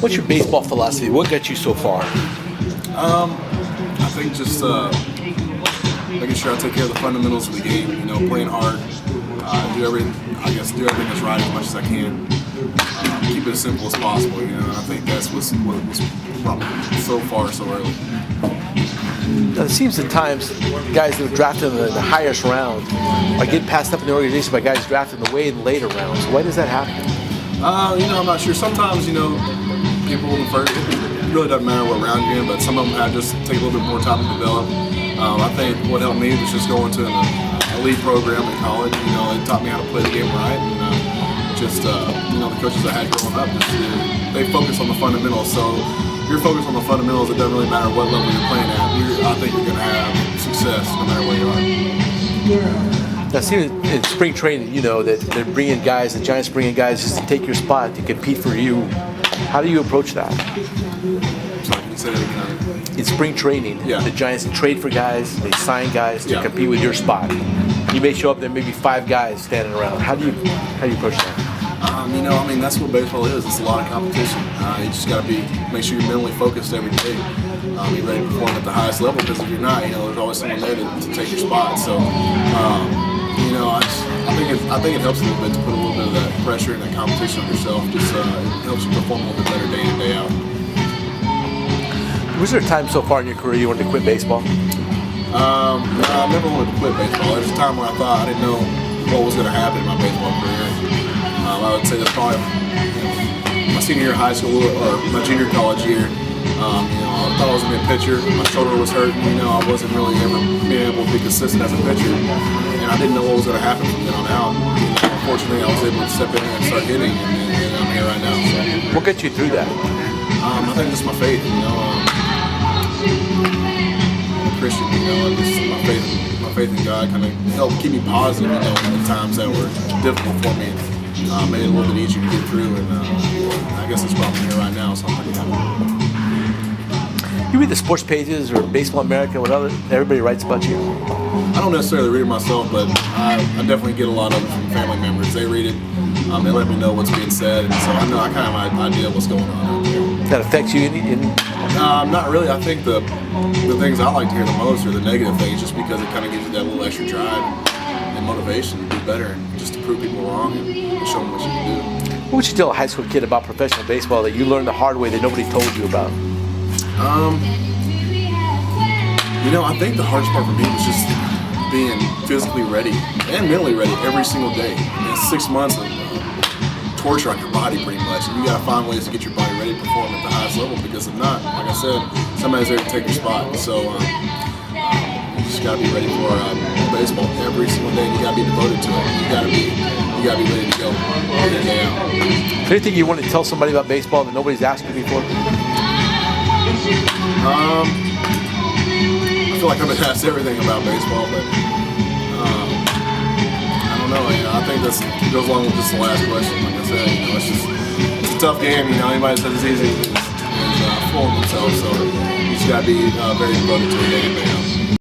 What's your baseball philosophy? What got you so far? I think just making sure I take care of the fundamentals of the game. You know, playing hard, do everything that's right as much as I can. Keep it as simple as possible. You know, and I think that's what's brought me so far so early. Now, it seems at times guys that are drafted in the highest round are getting passed up in the organization by guys drafted in the way later rounds. Why does that happen? You know, I'm not sure. Sometimes, you know, people in the first, it really doesn't matter what round you're in, but some of them have just take a little bit more time to develop. I think what helped me was just going to an elite program in college. You know, it taught me how to play the game right. And, you know, the coaches I had growing up, they focus on the fundamentals. So if you're focused on the fundamentals, it doesn't really matter what level you're playing at. I think you're going to have success no matter where you are. Now, see, in spring training, you know, that they're bringing guys, the Giants bringing guys just to take your spot, to compete for you. How do you approach that? Sorry, can you say that again? In spring training, the Giants trade for guys, they sign guys to compete with your spot. You may show up there, maybe 5 guys standing around. How do you approach that? You know, I mean, that's what baseball is. It's a lot of competition. You just got to make sure you're mentally focused every day. Be ready to perform at the highest level, because if you're not, you know, there's always someone there to take your spot. So, you know, I think it helps a little bit to put a little bit of that pressure and that competition on yourself. Just it helps you perform a little bit better day in, day out. Was there a time so far in your career you wanted to quit baseball? No, I never wanted to quit baseball. There was a time where I thought I didn't know what was going to happen in my baseball career. I would say that's probably my senior year of high school or my junior college year. You know, I thought I was going to be a pitcher. My shoulder was hurting. You know, I wasn't really ever being able to be consistent as a pitcher, and I didn't know what was going to happen from then on out. Unfortunately, I was able to step in and start hitting, and I'm here right now. So. What got you through that? I think just my faith. You know, I'm a Christian. You know, and just my faith in God kind of helped keep me positive. You know, in the times that were difficult for me. Made it a little bit easier to get through, and I guess that's why I'm here right now, so I'm pretty happy. You read the sports pages or Baseball America, what everybody writes about you? I don't necessarily read it myself, but I definitely get a lot of it from family members. They read it, they let me know what's being said, and so I kind of have an idea of what's going on out there. That affects you not really. I think the things I like to hear the most are the negative things, just because it kind of gives you that little extra drive and motivation to do better, and just to prove people wrong and show them what you can do. What would you tell a high school kid about professional baseball that you learned the hard way that nobody told you about? You know, I think the hardest part for me was just being physically ready and mentally ready every single day. It's 6 months of torture on your body, pretty much, and you got to find ways to get your body ready to perform at the highest level, because if not, like I said, somebody's there to take your spot. So you just got to be ready for baseball every single day. You got to be devoted to it. You got to be ready to go every day out. Is there anything you want to tell somebody about baseball that nobody's asked you before? I feel like I've been asked everything about baseball, but I don't know. You know, I think that goes along with just the last question. Like I said, you know, it's a tough game. You know, anybody says it's easy is fooling themselves. So you just got to be very devoted to it day in, day out.